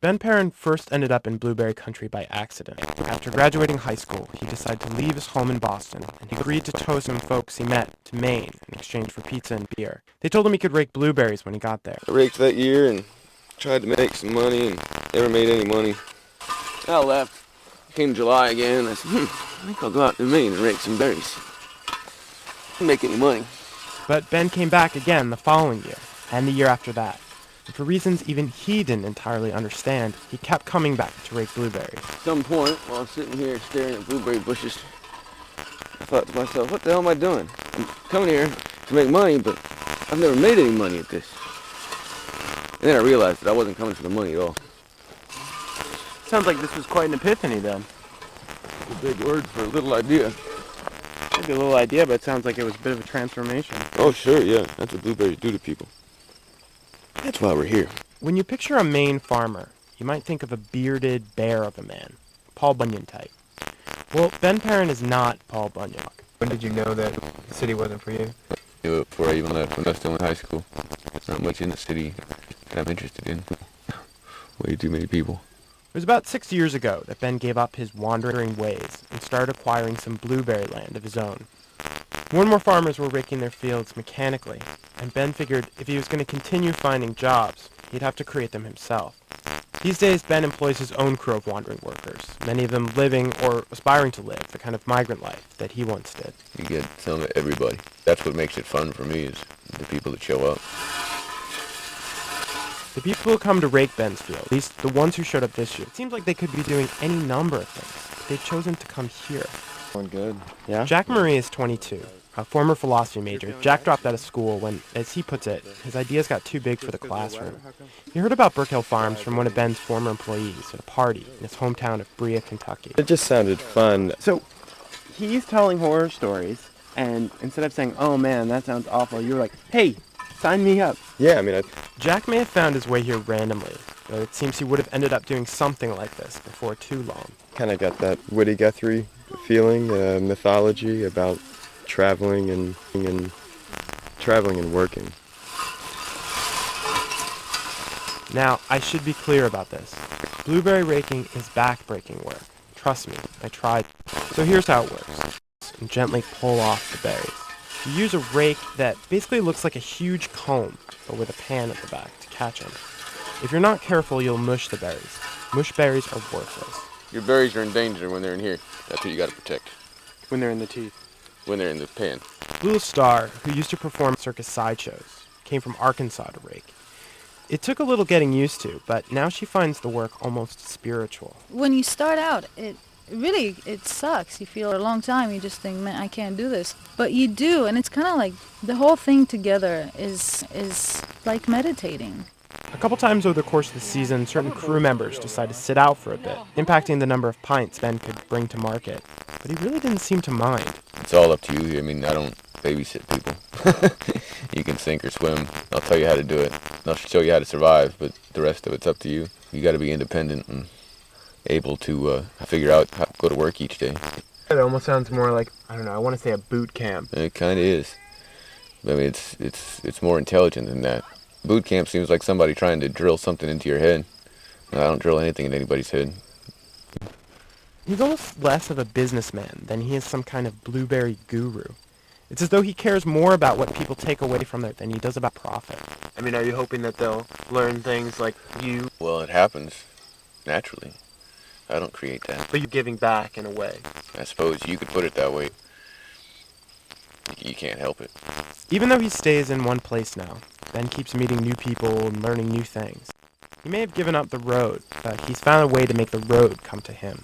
Ben Perrin first ended up in blueberry country by accident. After graduating high school, he decided to leave his home in Boston, and he agreed to tow some folks he met to Maine in exchange for pizza and beer. They told him he could rake blueberries when he got there. I raked that year and tried to make some money and never made any money. I left. Came July again, and I said, I think I'll go out to Maine and rake some berries. Didn't make any money. But Ben came back again the following year, and the year after that. And for reasons even he didn't entirely understand, he kept coming back to rake blueberries. At some point, while I'm sitting here staring at blueberry bushes, I thought to myself, what the hell am I doing? I'm coming here to make money, but I've never made any money at this. And then I realized that I wasn't coming for the money at all. Sounds like this was quite an epiphany then. A big word for a little idea. Maybe a little idea, but it sounds like it was a bit of a transformation. Oh, sure, yeah. That's what blueberries do to people. That's why we're here. When you picture a Maine farmer, you might think of a bearded bear of a man, Paul Bunyan type. Well, Ben Perrin is not Paul Bunyan. When did you know that the city wasn't for you? Knew it before I even left, when I was still in high school. There's not much in the city that I'm interested in. Way too many people. It was about 6 years ago that Ben gave up his wandering ways and started acquiring some blueberry land of his own. More and more farmers were raking their fields mechanically, and Ben figured if he was going to continue finding jobs, he'd have to create them himself. These days, Ben employs his own crew of wandering workers, many of them living or aspiring to live the kind of migrant life that he once did. You get some of everybody. That's what makes it fun for me, is the people that show up. The people who come to rake Ben's field, at least the ones who showed up this year, it seemed like they could be doing any number of things, but they'd chosen to come here. Going good. Yeah? Jack Marie is 22, a former philosophy major. Jack dropped out of school when, as he puts it, his ideas got too big for the classroom. He heard about Brook Hill Farms from one of Ben's former employees at a party in his hometown of Brea, Kentucky. It just sounded fun. So, he's telling horror stories, and instead of saying, oh man, that sounds awful, you're like, hey, sign me up. Yeah, I mean, Jack may have found his way here randomly, but it seems he would have ended up doing something like this before too long. kind of got that Woody Guthrie feeling, mythology about traveling and working. Now, I should be clear about this. Blueberry raking is back-breaking work. Trust me, I tried. So here's how it works. And gently pull off the berries. You use a rake that basically looks like a huge comb, but with a pan at the back to catch them. If you're not careful, you'll mush the berries. Mush berries are worthless. Your berries are in danger when they're in here. That's what you got to protect. When they're in the teeth. When they're in the pan. Blue Star, who used to perform circus sideshows, came from Arkansas to rake. It took a little getting used to, but now she finds the work almost spiritual. When you start out, it sucks. You feel a long time, you just think, man, I can't do this. But you do, and it's kind of like the whole thing together is like meditating. A couple times over the course of the season, certain crew members decide to sit out for a bit, impacting the number of pints Ben could bring to market. But he really didn't seem to mind. It's all up to you. I mean, I don't babysit people. You can sink or swim. I'll tell you how to do it. I'll show you how to survive, but the rest of it's up to you. You got to be independent and able to figure out how to go to work each day. It almost sounds more like, I don't know, I want to say a boot camp. It kind of is. I mean, it's more intelligent than that. Boot camp seems like somebody trying to drill something into your head. I don't drill anything into anybody's head. He's almost less of a businessman than he is some kind of blueberry guru. It's as though he cares more about what people take away from it than he does about profit. I mean, are you hoping that they'll learn things like you, Well, it happens naturally. I don't create that. but you're giving back in a way? I suppose you could put it that way. You can't help it. Even though he stays in one place now, Ben keeps meeting new people and learning new things. He may have given up the road, but he's found a way to make the road come to him.